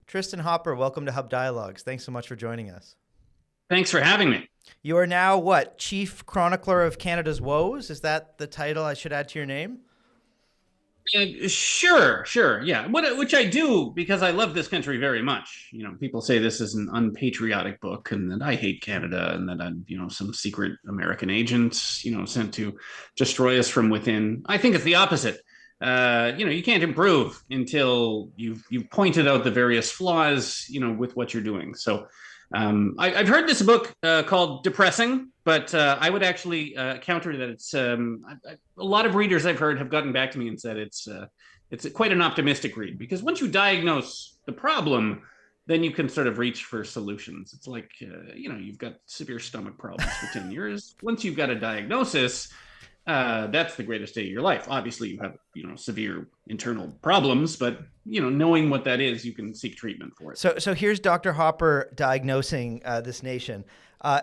Tristan Hopper, welcome to Hub Dialogues. Thanks so much for joining us. Thanks for having me. You are now what? Chief Chronicler of Canada's Woes? Is that the title I should add to your name? Sure. Yeah. Which I do because I love this country very much. People say this is an unpatriotic book and that I hate Canada and that I'm, some secret American agent, sent to destroy us from within. I think it's the opposite. You can't improve until you've pointed out the various flaws, with what you're doing. So I've heard this book called Depressing, but I would actually counter that it's a lot of readers I've heard have gotten back to me and said it's quite an optimistic read because once you diagnose the problem, then you can sort of reach for solutions. It's like, you've got severe stomach problems for 10 years. Once you've got a diagnosis, that's the greatest day of your life. Obviously, you have, severe internal problems, but, knowing what that is, you can seek treatment for it. So here's Dr. Hopper diagnosing this nation.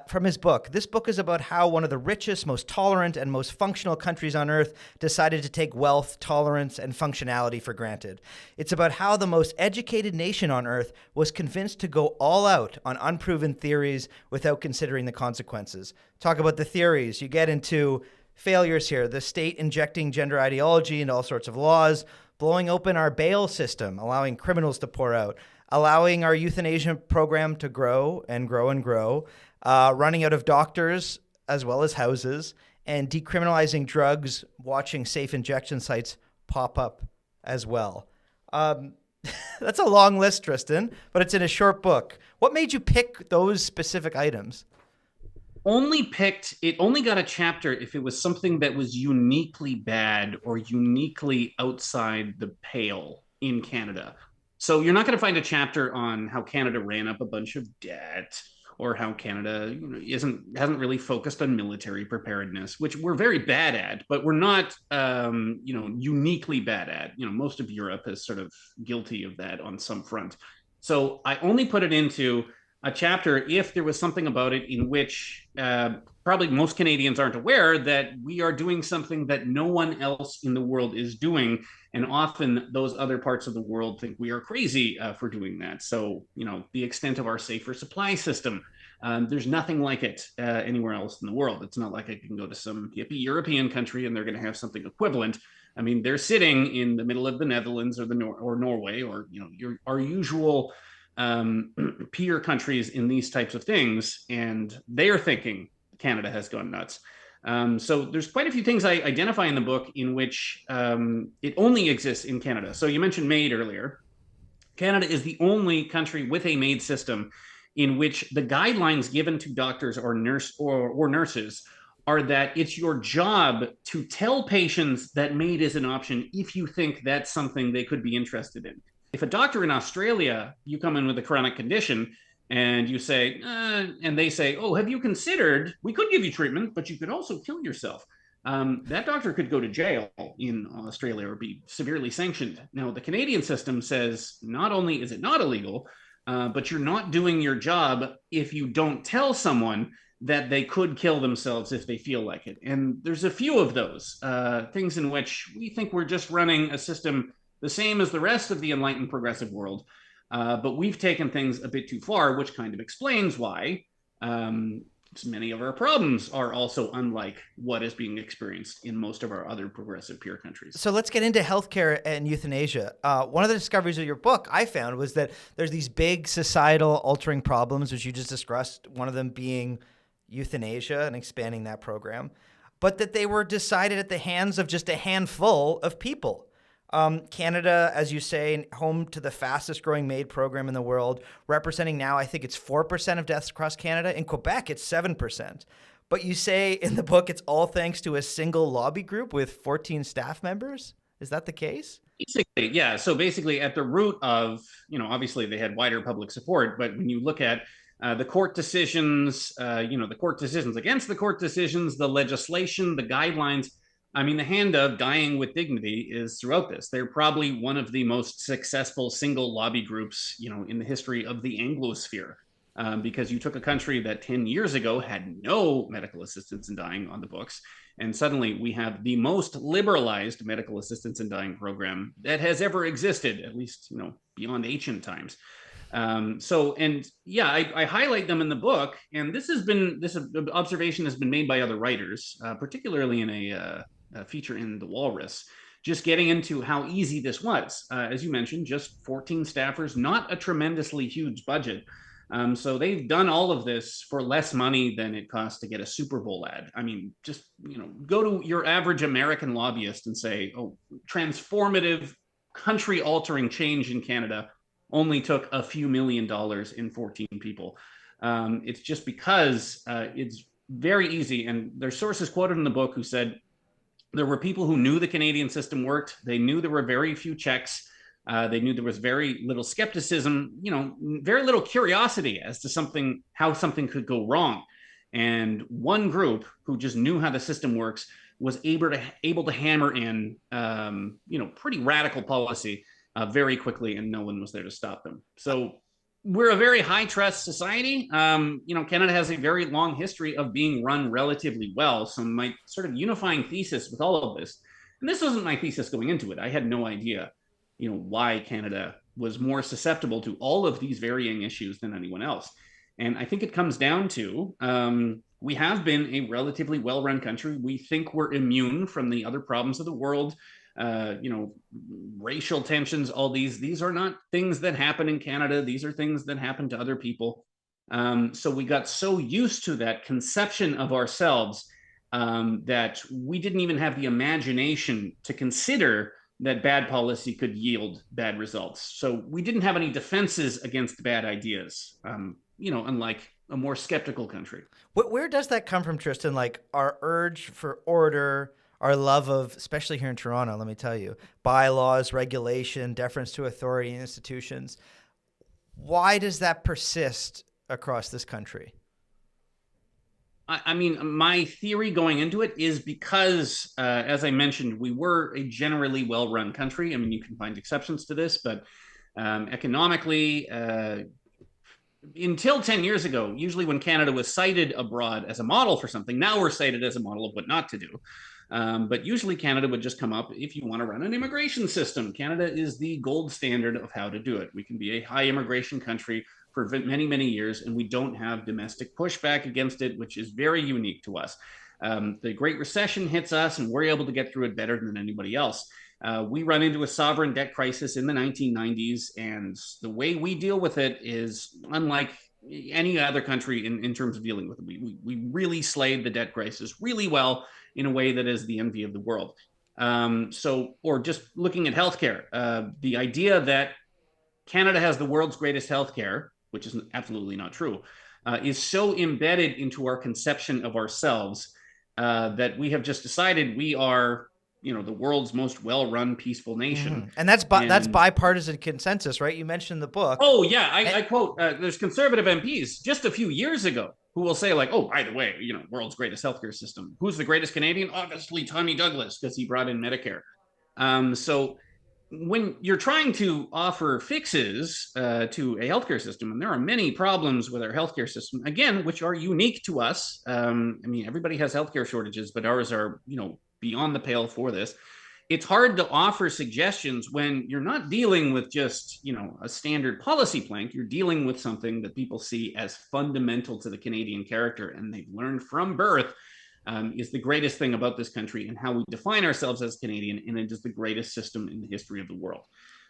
From his book. This book is about how one of the richest, most tolerant, and most functional countries on earth decided to take wealth, tolerance, and functionality for granted. It's about how the most educated nation on earth was convinced to go all out on unproven theories without considering the consequences. Talk about the theories. You get into failures here. The state injecting gender ideology into all sorts of laws, blowing open our bail system, allowing criminals to pour out, allowing our euthanasia program to grow and grow and grow, running out of doctors as well as houses, and decriminalizing drugs, watching safe injection sites pop up as well. That's a long list, Tristan, but it's in a short book. What made you pick those specific items? It only got a chapter if it was something that was uniquely bad or uniquely outside the pale in Canada. So you're not going to find a chapter on how Canada ran up a bunch of debt or how Canada hasn't really focused on military preparedness, which we're very bad at, but we're not uniquely bad at. Most of Europe is sort of guilty of that on some front. So I only put it into a chapter if there was something about it in which probably most Canadians aren't aware that we are doing something that no one else in the world is doing. And often those other parts of the world think we are crazy for doing that. So, the extent of our safer supply system, there's nothing like it anywhere else in the world. It's not like I can go to some hippie European country and they're going to have something equivalent. I mean, they're sitting in the middle of the Netherlands or or Norway or, our usual peer countries in these types of things, and they are thinking Canada has gone nuts. So there's quite a few things I identify in the book in which it only exists in Canada. So you mentioned MAID earlier. Canada is the only country with a MAID system in which the guidelines given to doctors or nurses are that it's your job to tell patients that MAID is an option if you think that's something they could be interested in. If a doctor in Australia, you come in with a chronic condition and you say, and they say, oh, have you considered, we could give you treatment, but you could also kill yourself. That doctor could go to jail in Australia or be severely sanctioned. Now, the Canadian system says not only is it not illegal, but you're not doing your job if you don't tell someone that they could kill themselves if they feel like it. And there's a few of those things in which we think we're just running a system the same as the rest of the enlightened progressive world. But we've taken things a bit too far, which kind of explains why many of our problems are also unlike what is being experienced in most of our other progressive peer countries. So let's get into healthcare and euthanasia. One of the discoveries of your book I found was that there's these big societal altering problems, which you just discussed, one of them being euthanasia and expanding that program, but that they were decided at the hands of just a handful of people. Canada, as you say, home to the fastest growing MAID program in the world, representing now, I think it's 4% of deaths across Canada. In Quebec, it's 7%. But you say in the book, it's all thanks to a single lobby group with 14 staff members. Is that the case? Basically, yeah. So basically at the root of, obviously they had wider public support, but when you look at the court decisions, the court decisions against the court decisions, the legislation, the guidelines, I mean, the hand of dying with dignity is throughout this. They're probably one of the most successful single lobby groups, in the history of the Anglosphere, because you took a country that 10 years ago had no medical assistance in dying on the books, and suddenly we have the most liberalized medical assistance in dying program that has ever existed, at least, beyond ancient times. I highlight them in the book, and this observation has been made by other writers, particularly in a feature in The Walrus, just getting into how easy this was. As you mentioned, just 14 staffers, not a tremendously huge budget. So they've done all of this for less money than it costs to get a Super Bowl ad. I mean, just, go to your average American lobbyist and say, oh, transformative, country-altering change in Canada only took a few $1 million in 14 people. It's just because it's very easy. And there's sources quoted in the book who said there were people who knew the Canadian system worked. They knew there were very few checks. They knew there was very little skepticism, very little curiosity as to how something could go wrong. And one group who just knew how the system works was able to hammer in, pretty radical policy very quickly, and no one was there to stop them. So we're a very high trust society. Canada has a very long history of being run relatively well. So my sort of unifying thesis with all of this, and this wasn't my thesis going into it, I had no idea why Canada was more susceptible to all of these varying issues than anyone else. And I think it comes down to we have been a relatively well-run country. We think we're immune from the other problems of the world, racial tensions, all these are not things that happen in Canada. These are things that happen to other people. So we got so used to that conception of ourselves that we didn't even have the imagination to consider that bad policy could yield bad results. So we didn't have any defenses against bad ideas, unlike a more skeptical country. Where does that come from, Tristan? Like our urge for order, our love of, especially here in Toronto, let me tell you, bylaws, regulation, deference to authority and institutions. Why does that persist across this country? I mean, my theory going into it is because, as I mentioned, we were a generally well-run country. I mean, you can find exceptions to this, but economically, until 10 years ago, usually when Canada was cited abroad as a model for something, now we're cited as a model of what not to do. But usually Canada would just come up, if you want to run an immigration system, Canada is the gold standard of how to do it. We can be a high immigration country for many, many years, and we don't have domestic pushback against it, which is very unique to us. The Great Recession hits us, and we're able to get through it better than anybody else. We run into a sovereign debt crisis in the 1990s, and the way we deal with it is unlike any other country in terms of dealing with it. We really slayed the debt crisis really well in a way that is the envy of the world. Or just looking at healthcare, the idea that Canada has the world's greatest healthcare, which is absolutely not true, is so embedded into our conception of ourselves that we have just decided we are, the world's most well-run, peaceful nation. Mm-hmm. And that's bipartisan consensus, right? You mentioned the book. Oh, yeah. I quote, there's conservative MPs just a few years ago who will say, like, oh, by the way, world's greatest healthcare system. Who's the greatest Canadian? Obviously, Tommy Douglas, because he brought in Medicare. So when you're trying to offer fixes to a healthcare system, and there are many problems with our healthcare system, again, which are unique to us. I mean, everybody has healthcare shortages, but ours are, beyond the pale for this. It's hard to offer suggestions when you're not dealing with just, a standard policy plank. You're dealing with something that people see as fundamental to the Canadian character, and they've learned from birth is the greatest thing about this country and how we define ourselves as Canadian, and it is the greatest system in the history of the world.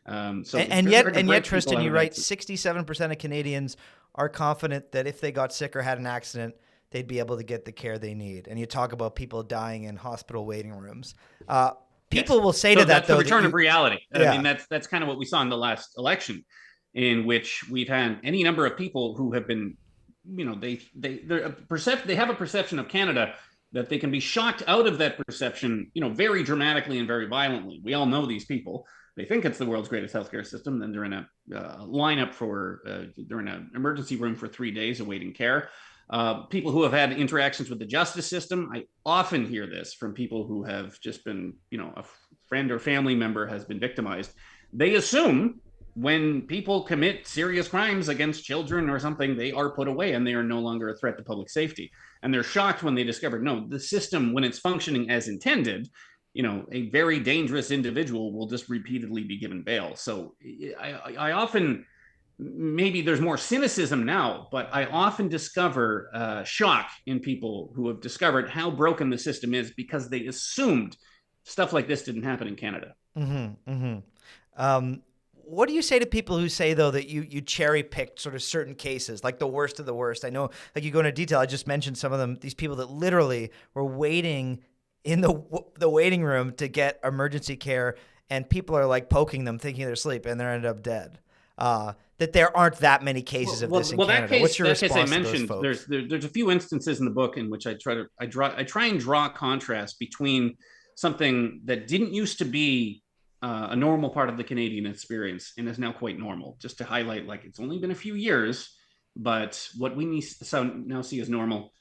Yet, Tristan, you write 67% of Canadians are confident that if they got sick or had an accident, they'd be able to get the care they need. And you talk about people dying in hospital waiting rooms. People will say to that, that's though, the return of reality. Yeah. I mean, that's kind of what we saw in the last election, in which we've had any number of people who have been, they have a perception of Canada that they can be shocked out of that perception, very dramatically and very violently. We all know these people. They think it's the world's greatest healthcare system. Then they're in a lineup they're in an emergency room for 3 days awaiting care. People who have had interactions with the justice system, I often hear this from people who have just been, a friend or family member has been victimized. They assume when people commit serious crimes against children or something, they are put away and they are no longer a threat to public safety. And they're shocked when they discover, no, the system, when it's functioning as intended, a very dangerous individual will just repeatedly be given bail. So I often maybe there's more cynicism now, but I often discover shock in people who have discovered how broken the system is because they assumed stuff like this didn't happen in Canada. Mm-hmm, mm-hmm. What do you say to people who say, though, that you cherry picked sort of certain cases, like the worst of the worst? I know, like, you go into detail. I just mentioned some of them. These people that literally were waiting in the waiting room to get emergency care, and people are like poking them, thinking they're asleep, and they ended up dead. That there aren't that many cases of this in Canada. That case, What's your response I to mentioned, those folks? there's a few instances in the book in which I try and draw a contrast between something that didn't used to be a normal part of the Canadian experience and is now quite normal, just to highlight, like, it's only been a few years, but what we now see as normal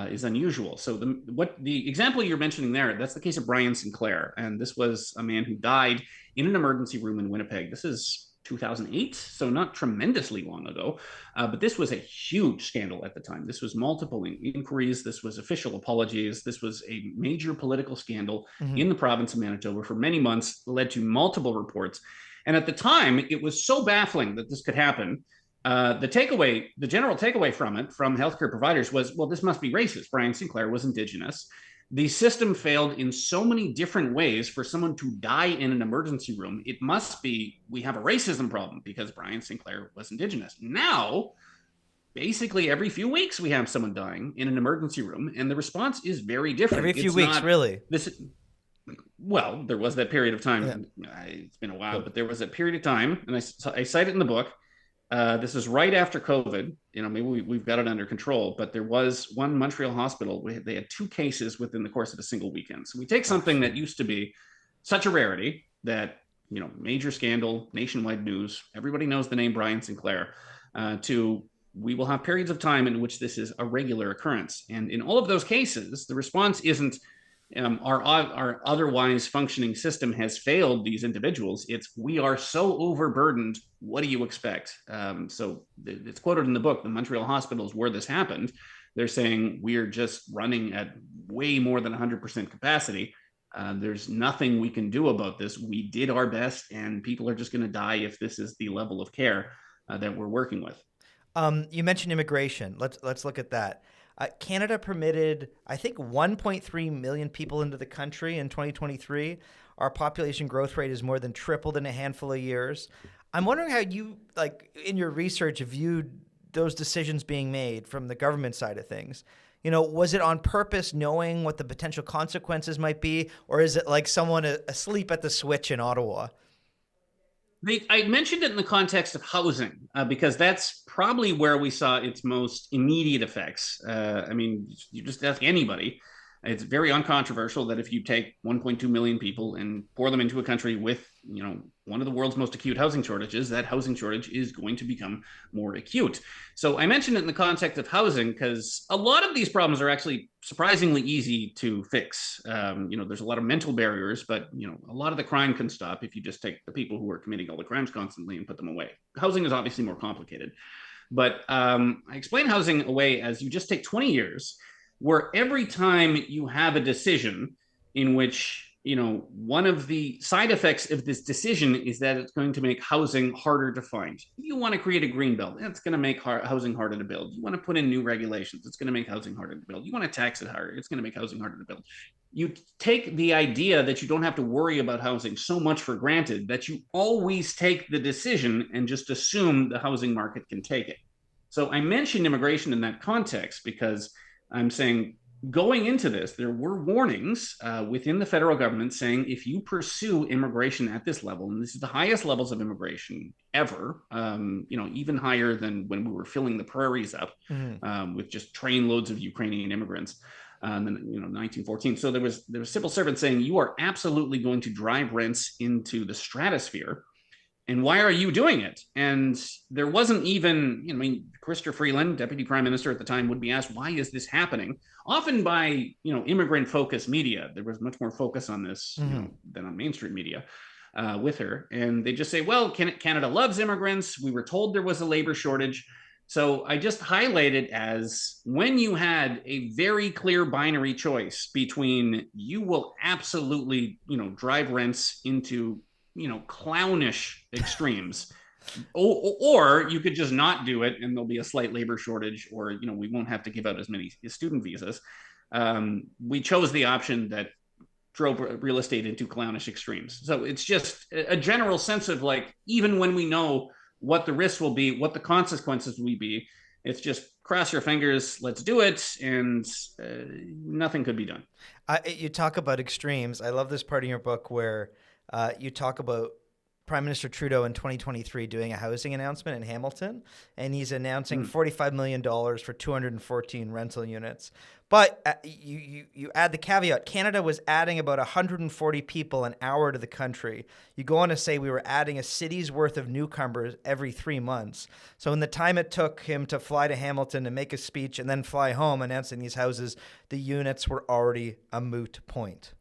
is unusual. So the example you're mentioning there, that's the case of Brian Sinclair, and this was a man who died in an emergency room in Winnipeg. This is 2008, so not tremendously long ago, but this was a huge scandal at the time. This was multiple inquiries, this was official apologies, this was a major political scandal in the province of Manitoba for many months, led to multiple reports. And at the time, it was so baffling that this could happen. The general takeaway from it, from healthcare providers, was, well, this must be racist. Brian Sinclair was Indigenous. The system failed in so many different ways for someone to die in an emergency room. It must be, we have a racism problem because Brian Sinclair was Indigenous. Now, basically every few weeks we have someone dying in an emergency room, and the response is very different. Every few weeks, really? Well, there was that period of time. Yeah. It's been a while, but there was a period of time, and I cite it in the book. This is right after COVID. Maybe we've got it under control, but there was one Montreal hospital. They had 2 cases within the course of a single weekend. So we take something that used to be such a rarity that, major scandal, nationwide news, everybody knows the name Brian Sinclair, to we will have periods of time in which this is a regular occurrence. And in all of those cases, the response isn't our otherwise functioning system has failed these individuals. It's, we are so overburdened. What do you expect? So it's quoted in the book, the Montreal hospitals where this happened, they're saying we're just running at way more than 100% capacity. There's nothing we can do about this. We did our best, and people are just going to die if this is the level of care that we're working with. You mentioned immigration. Let's look at that. Canada permitted, I think, 1.3 million people into the country in 2023. Our population growth rate has more than tripled in a handful of years. I'm wondering how you, in your research, viewed those decisions being made from the government side of things. Was it on purpose, knowing what the potential consequences might be, or is it like someone asleep at the switch in Ottawa? I mentioned it in the context of housing because that's probably where we saw its most immediate effects. You just ask anybody. It's very uncontroversial that if you take 1.2 million people and pour them into a country with, one of the world's most acute housing shortages, that housing shortage is going to become more acute. So I mentioned it in the context of housing because a lot of these problems are actually surprisingly easy to fix. There's a lot of mental barriers, but, a lot of the crime can stop if you just take the people who are committing all the crimes constantly and put them away. Housing is obviously more complicated. But I explain housing away as you just take 20 years where every time you have a decision in which, one of the side effects of this decision is that it's going to make housing harder to find. You want to create a green belt, it's going to make housing harder to build. You want to put in new regulations, it's going to make housing harder to build. You want to tax it harder, it's going to make housing harder to build. You take the idea that you don't have to worry about housing so much for granted that you always take the decision and just assume the housing market can take it. So I mentioned immigration in that context because I'm saying, going into this, there were warnings within the federal government saying if you pursue immigration at this level, and this is the highest levels of immigration ever, even higher than when we were filling the prairies up with just train loads of Ukrainian immigrants in 1914. So there was civil servants saying you are absolutely going to drive rents into the stratosphere. And why are you doing it? And there wasn't even, Chrysler Freeland, deputy prime minister at the time, would be asked, why is this happening? Often by, immigrant-focused media. There was much more focus on this than on mainstream media with her. And they just say, well, Canada loves immigrants. We were told there was a labor shortage. So I just highlight it as when you had a very clear binary choice between you will absolutely, drive rents into clownish extremes, Or you could just not do it, and there'll be a slight labor shortage, or we won't have to give out as many student visas. We chose the option that drove real estate into clownish extremes. So it's just a general sense of like, even when we know what the risks will be, what the consequences will be, it's just cross your fingers, let's do it, and nothing could be done. You talk about extremes. I love this part in your book where you talk about Prime Minister Trudeau in 2023 doing a housing announcement in Hamilton, and he's announcing $45 million for 214 rental units. But you add the caveat, Canada was adding about 140 people an hour to the country. You go on to say we were adding a city's worth of newcomers every 3 months. So in the time it took him to fly to Hamilton and make a speech and then fly home announcing these houses, the units were already a moot point.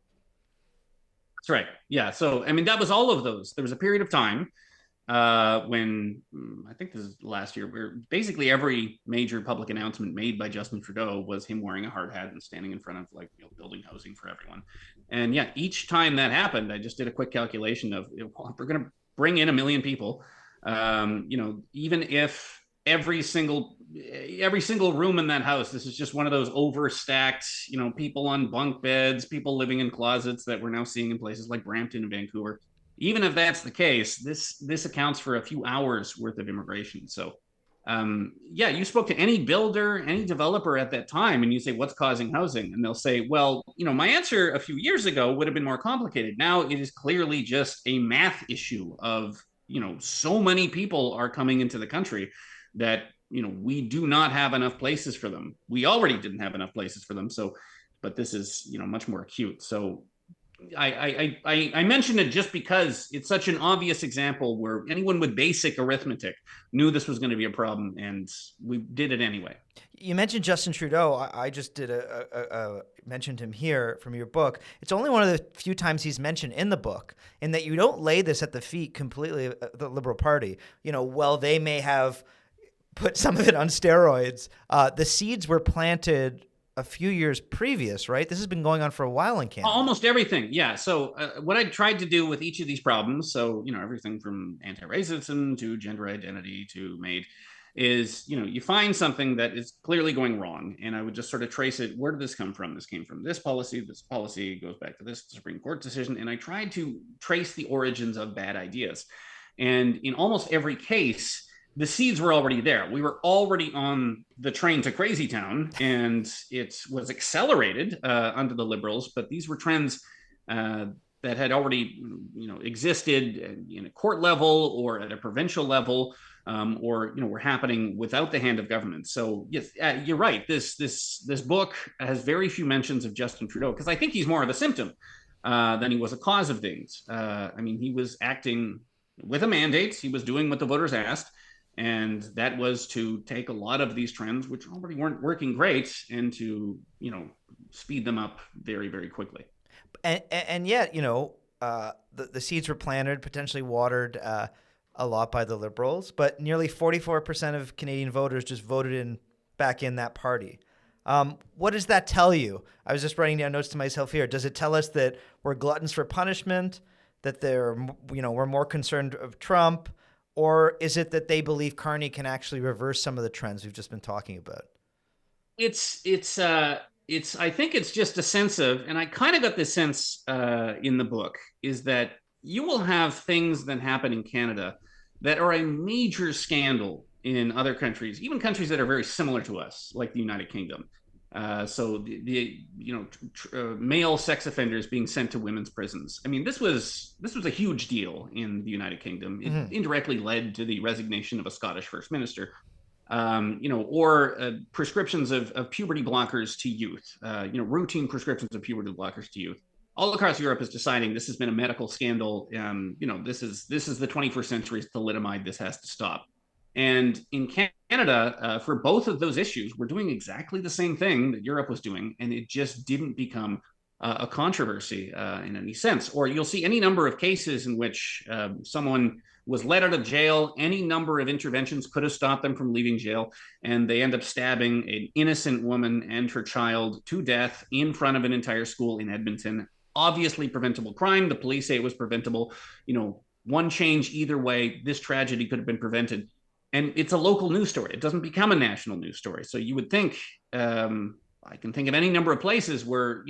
That's right. Yeah. So, I mean, that was all of those. There was a period of time when I think this is last year, where basically every major public announcement made by Justin Trudeau was him wearing a hard hat and standing in front of building housing for everyone. And yeah, each time that happened, I just did a quick calculation of we're going to bring in 1 million people. Even if every single room in that house, this is just one of those overstacked, people on bunk beds, people living in closets that we're now seeing in places like Brampton and Vancouver. Even if that's the case, this accounts for a few hours worth of immigration. So you spoke to any builder, any developer at that time, and you say, what's causing housing? And they'll say, well, my answer a few years ago would have been more complicated. Now it is clearly just a math issue of, so many people are coming into the country that we do not have enough places for them. We already didn't have enough places for them. So, but this is much more acute. So I mentioned it just because it's such an obvious example where anyone with basic arithmetic knew this was going to be a problem, and we did it anyway. You mentioned Justin Trudeau. I just did mentioned him here from your book. It's only one of the few times he's mentioned in the book, in that you don't lay this at the feet completely of the Liberal Party. Well, they may have put some of it on steroids. The seeds were planted a few years previous, right? This has been going on for a while in Canada. Almost everything, yeah. So what I tried to do with each of these problems, so everything from anti-racism to gender identity to MAID, is you find something that is clearly going wrong, and I would just sort of trace it. Where did this come from? This came from this policy. This policy goes back to this Supreme Court decision, and I tried to trace the origins of bad ideas. And in almost every case, the seeds were already there. We were already on the train to crazy town, and it was accelerated under the Liberals. But these were trends that had already, existed in a court level or at a provincial level, or were happening without the hand of government. So yes, you're right. This book has very few mentions of Justin Trudeau, because I think he's more of a symptom than he was a cause of things. He was acting with a mandate. He was doing what the voters asked. And that was to take a lot of these trends, which already weren't working great, and to, speed them up very, very quickly. And yet, the seeds were planted, potentially watered a lot by the Liberals, but nearly 44% of Canadian voters just voted back in that party. What does that tell you? I was just writing down notes to myself here. Does it tell us that we're gluttons for punishment, that we're more concerned of Trump? Or is it that they believe Carney can actually reverse some of the trends we've just been talking about? I think it's just a sense of, and I kind of got this sense in the book, is that you will have things that happen in Canada that are a major scandal in other countries, even countries that are very similar to us, like the United Kingdom. So male sex offenders being sent to women's prisons. This was a huge deal in the United Kingdom. It indirectly led to the resignation of a Scottish First Minister. Or prescriptions of puberty blockers to youth. Routine prescriptions of puberty blockers to youth. All across Europe is deciding this has been a medical scandal. This is the 21st century. It's thalidomide. This has to stop. And in Canada, for both of those issues, we're doing exactly the same thing that Europe was doing, and it just didn't become a controversy in any sense. Or you'll see any number of cases in which someone was let out of jail. Any number of interventions could have stopped them from leaving jail, and they end up stabbing an innocent woman and her child to death in front of an entire school in Edmonton. Obviously preventable crime. The police say it was preventable. one change either way, this tragedy could have been prevented. And it's a local news story. It doesn't become a national news story. So you would think, I can think of any number of places where,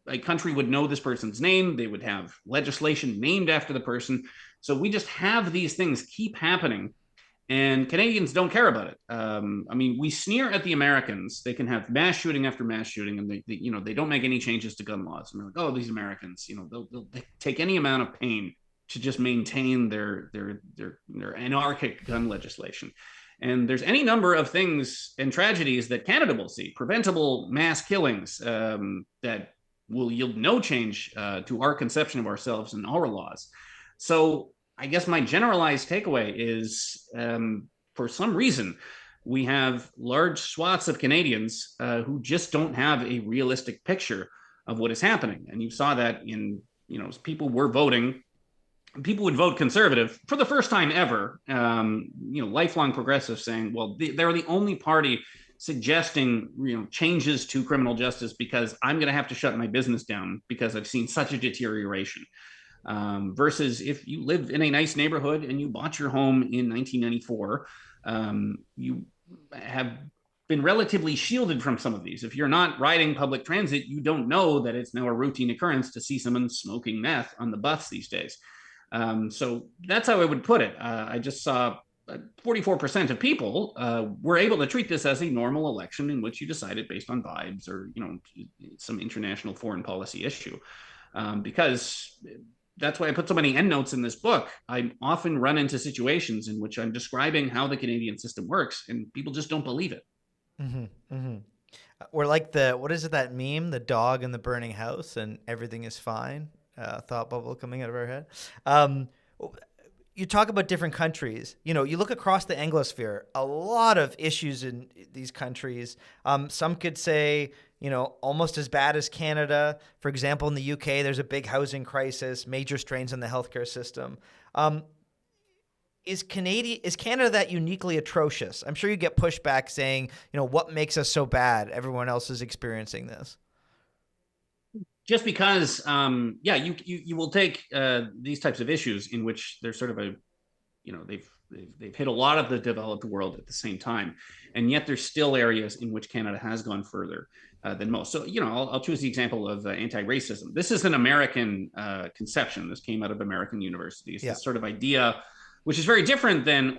a country would know this person's name. They would have legislation named after the person. So we just have these things keep happening, and Canadians don't care about it. We sneer at the Americans. They can have mass shooting after mass shooting, and they don't make any changes to gun laws. And we're like, oh, these Americans, they'll take any amount of pain to just maintain their anarchic gun legislation. And there's any number of things and tragedies that Canada will see, preventable mass killings that will yield no change to our conception of ourselves and our laws. So I guess my generalized takeaway is, for some reason, we have large swaths of Canadians who just don't have a realistic picture of what is happening. And you saw that in, people were voting. People would vote Conservative for the first time ever. Lifelong progressives saying, well, they're the only party suggesting changes to criminal justice because I'm going to have to shut my business down because I've seen such a deterioration. Versus if you live in a nice neighborhood and you bought your home in 1994, you have been relatively shielded from some of these. If you're not riding public transit, you don't know that it's now a routine occurrence to see someone smoking meth on the bus these days. So that's how I would put it. I just saw 44% of people were able to treat this as a normal election in which you decided based on vibes or some international foreign policy issue. Because that's why I put so many endnotes in this book. I often run into situations in which I'm describing how the Canadian system works, and people just don't believe it. Mm-hmm, mm-hmm. We're like what is it, that meme, the dog in the burning house and everything is fine? Thought bubble coming out of our head. You talk about different countries. You look across the Anglosphere, a lot of issues in these countries. Some could say, almost as bad as Canada. For example, in the UK, there's a big housing crisis, major strains on the healthcare system. Is Canada that uniquely atrocious? I'm sure you get pushback saying, what makes us so bad? Everyone else is experiencing this. Just because, you will take these types of issues in which there's sort of they've hit a lot of the developed world at the same time, and yet there's still areas in which Canada has gone further than most. So, I'll choose the example of anti-racism. This is an American conception. This came out of American universities. Yeah. This sort of idea, which is very different than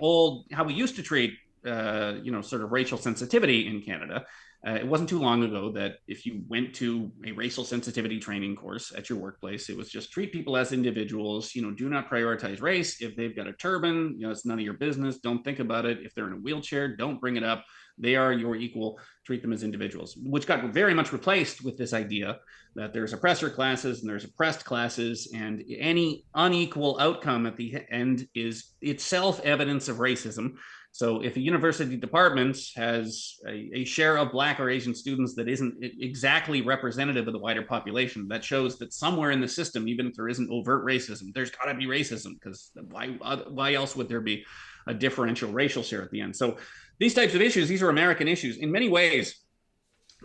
how we used to treat, sort of racial sensitivity in Canada. It wasn't too long ago that if you went to a racial sensitivity training course at your workplace, it was just treat people as individuals, do not prioritize race. If they've got a turban, it's none of your business. Don't think about it. If they're in a wheelchair, don't bring it up. They are your equal. Treat them as individuals, which got very much replaced with this idea that there's oppressor classes and there's oppressed classes, and any unequal outcome at the end is itself evidence of racism. So if a university department has a share of Black or Asian students that isn't exactly representative of the wider population, that shows that somewhere in the system, even if there isn't overt racism, there's got to be racism, because why else would there be a differential racial share at the end? So these types of issues, these are American issues. In many ways,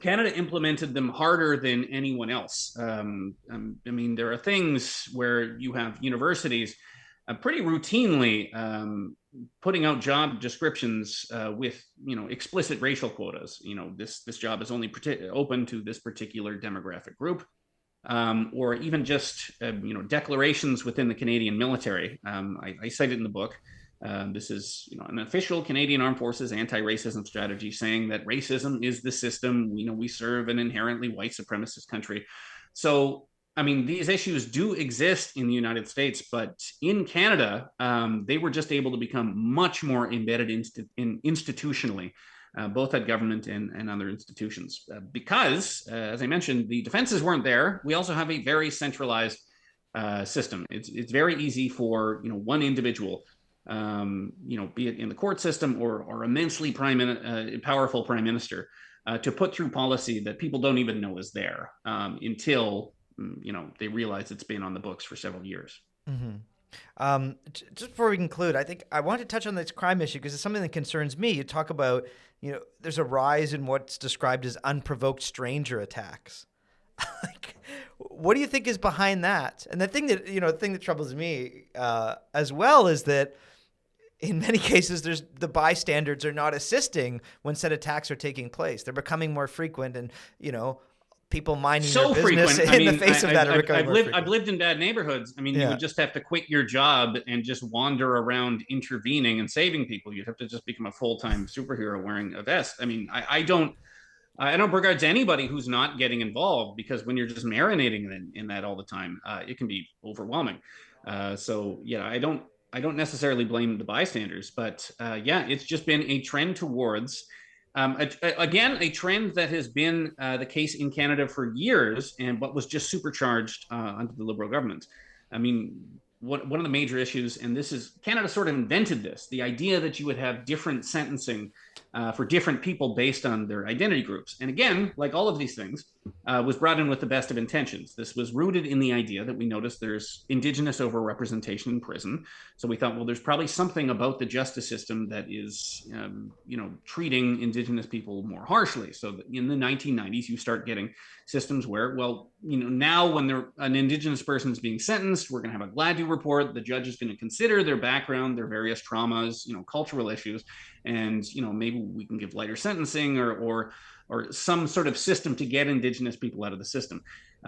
Canada implemented them harder than anyone else. There are things where you have universities pretty routinely putting out job descriptions with explicit racial quotas. This job is only open to this particular demographic group, or even just declarations within the Canadian military. I cite it in the book. This is an official Canadian Armed Forces anti-racism strategy saying that racism is the system. We serve an inherently white supremacist country. So these issues do exist in the United States, but in Canada, they were just able to become much more embedded institutionally, both at government and other institutions. Because, as I mentioned, the defenses weren't there. We also have a very centralized system. It's very easy for one individual, be it in the court system or immensely powerful prime minister, to put through policy that people don't even know is there until they realize it's been on the books for several years. Mm-hmm. Just before we conclude, I think I want to touch on this crime issue because it's something that concerns me. You talk about, there's a rise in what's described as unprovoked stranger attacks. Like, what do you think is behind that? And the thing that troubles me as well is that in many cases, the bystanders are not assisting when said attacks are taking place. They're becoming more frequent, and people minding their business in the face of that are becoming more frequent. I've lived in bad neighborhoods. I mean, you would just have to quit your job and just wander around intervening and saving people. You'd have to just become a full-time superhero wearing a vest. I mean, I don't begrudge anybody who's not getting involved, because when you're just marinating in that all the time, it can be overwhelming. So yeah, I don't necessarily blame the bystanders, but it's just been a trend towards, a trend that has been the case in Canada for years, and what was just supercharged under the Liberal government. I mean, one of the major issues, and this is, Canada sort of invented this, the idea that you would have different sentencing for different people based on their identity groups. And again, like all of these things, was brought in with the best of intentions. This was rooted in the idea that we noticed there's Indigenous overrepresentation in prison. So we thought, well, there's probably something about the justice system that is, treating Indigenous people more harshly. So in the 1990s, you start getting systems where, well, now when an Indigenous person is being sentenced, we're going to have a glad-do report. The judge is going to consider their background, their various traumas, cultural issues, and maybe we can give lighter sentencing or some sort of system to get Indigenous people out of the system.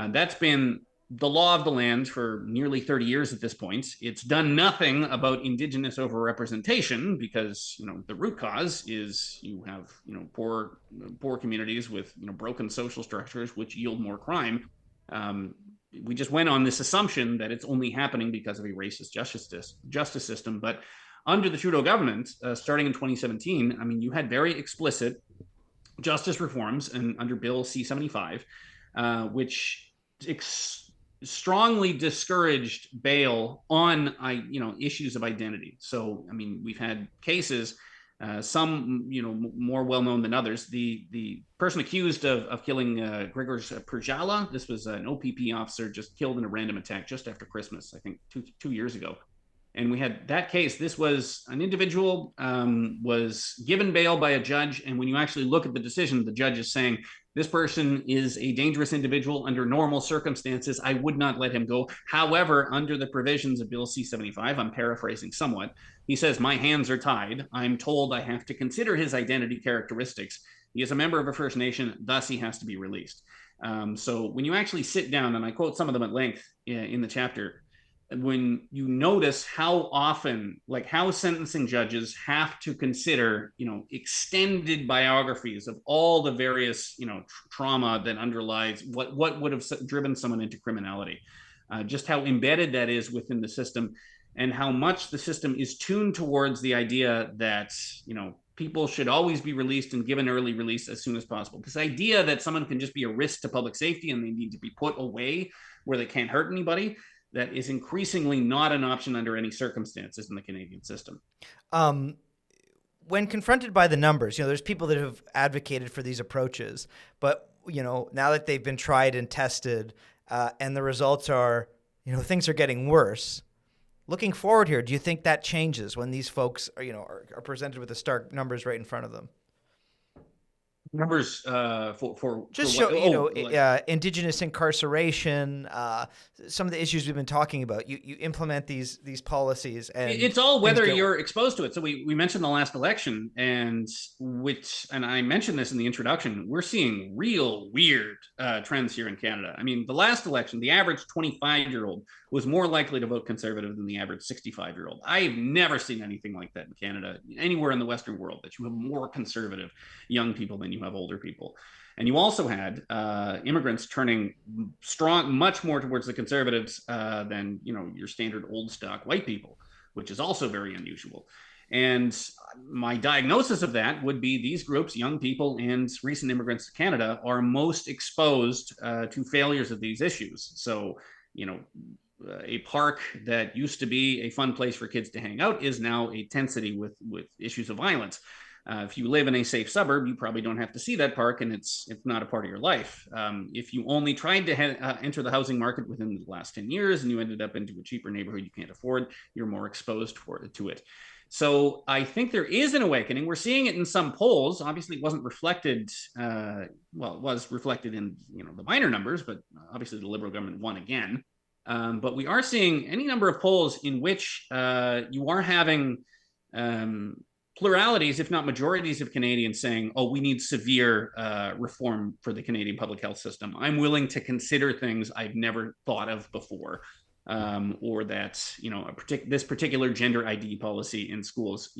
That's been the law of the land for nearly 30 years at this point. It's done nothing about Indigenous overrepresentation, because the root cause is you have poor communities with broken social structures, which yield more crime. We just went on this assumption that it's only happening because of a racist justice system. But under the Trudeau government, starting in 2017, I mean, you had very explicit justice reforms, and under Bill C-75, which strongly discouraged bail on issues of identity. So, I mean, we've had cases, some more well known than others. The person accused of killing Grzegorz Przala, this was an OPP officer just killed in a random attack just after Christmas, I think 2 years ago. And we had that case. This was an individual was given bail by a judge. And when you actually look at the decision, the judge is saying, this person is a dangerous individual under normal circumstances. I would not let him go. However, under the provisions of Bill C-75, I'm paraphrasing somewhat, he says, my hands are tied. I'm told I have to consider his identity characteristics. He is a member of a First Nation, thus he has to be released. So when you actually sit down, and I quote some of them at length in the chapter, when you notice how often, like how sentencing judges have to consider, extended biographies of all the various, trauma that underlies what would have driven someone into criminality, just how embedded that is within the system, and how much the system is tuned towards the idea that, people should always be released and given early release as soon as possible. This idea that someone can just be a risk to public safety and they need to be put away where they can't hurt anybody, that is increasingly not an option under any circumstances in the Canadian system. When confronted by the numbers, there's people that have advocated for these approaches, but, now that they've been tried and tested and the results are, things are getting worse. Looking forward here, do you think that changes when these folks are presented with the stark numbers right in front of them? Numbers for just for show Indigenous incarceration, some of the issues we've been talking about. You implement these policies, and it's all whether you're exposed to it. So we mentioned the last election, and I mentioned this in the introduction. We're seeing real weird trends here in Canada. I mean, the last election, the average 25-year-old was more likely to vote Conservative than the average 65-year-old. I've never seen anything like that in Canada, anywhere in the Western world, that you have more conservative young people than you have older people. And you also had immigrants turning much more towards the Conservatives than your standard old stock white people, which is also very unusual. And my diagnosis of that would be these groups, young people and recent immigrants to Canada, are most exposed to failures of these issues. So, a park that used to be a fun place for kids to hang out is now a tent city with issues of violence. If you live in a safe suburb, you probably don't have to see that park, and it's not a part of your life. If you only tried to enter the housing market within the last 10 years and you ended up into a cheaper neighborhood you can't afford, you're more exposed to it. So I think there is an awakening. We're seeing it in some polls. Obviously, it wasn't reflected. Well, it was reflected in the minor numbers, but obviously the Liberal government won again. But we are seeing any number of polls in which you are having pluralities, if not majorities, of Canadians saying, "Oh, we need severe reform for the Canadian public health system. I'm willing to consider things I've never thought of before." Or that this particular gender ID policy in schools.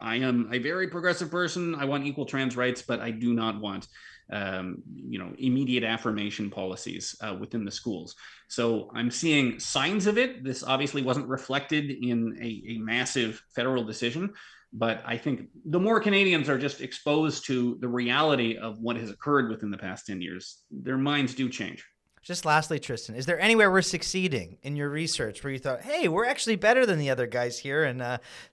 I am a very progressive person. I want equal trans rights, but I do not want immediate affirmation policies within the schools. So I'm seeing signs of it. This obviously wasn't reflected in a massive federal decision, but I think the more Canadians are just exposed to the reality of what has occurred within the past 10 years, their minds do change. Just lastly, Tristan, is there anywhere we're succeeding in your research where you thought, hey, we're actually better than the other guys here, and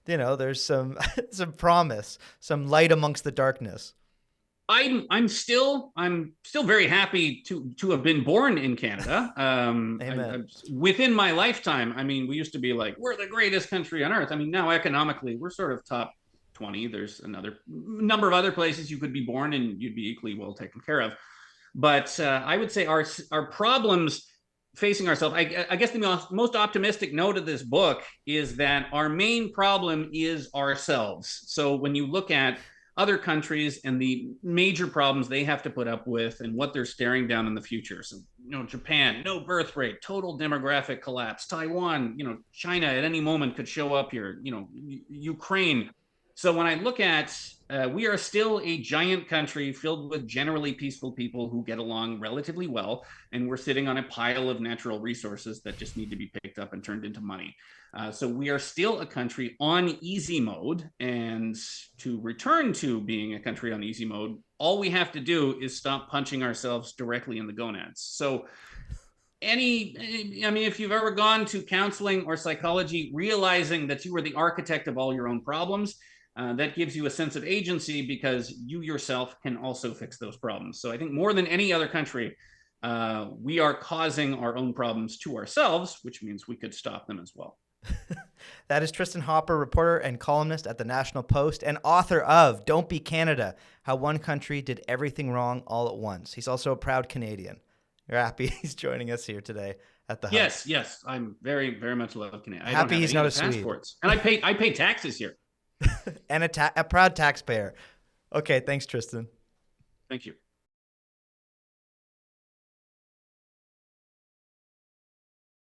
there's some some promise, some light amongst the darkness? I'm still very happy to have been born in Canada. Amen. Within my lifetime, we used to be like, we're the greatest country on earth. Now economically, we're sort of top 20. There's another number of other places you could be born and you'd be equally well taken care of. But I would say our problems facing ourselves, I guess the most optimistic note of this book is that our main problem is ourselves. So when you look at other countries and the major problems they have to put up with and what they're staring down in the future. So, Japan, no birth rate, total demographic collapse. Taiwan, China at any moment could show up here, Ukraine. So when I look at, we are still a giant country filled with generally peaceful people who get along relatively well, and we're sitting on a pile of natural resources that just need to be picked up and turned into money. So we are still a country on easy mode, and to return to being a country on easy mode, all we have to do is stop punching ourselves directly in the gonads. So if you've ever gone to counseling or psychology, realizing that you are the architect of all your own problems, that gives you a sense of agency because you yourself can also fix those problems. So I think more than any other country, we are causing our own problems to ourselves, which means we could stop them as well. That is Tristan Hopper, reporter and columnist at the National Post and author of Don't Be Canada, How One Country Did Everything Wrong All at Once. He's also a proud Canadian. You're happy he's joining us here today at the house. Yes. I'm very, very much love Canada. Happy he's not a Swede. And I pay taxes here. And a proud taxpayer. Okay, thanks, Tristan. Thank you.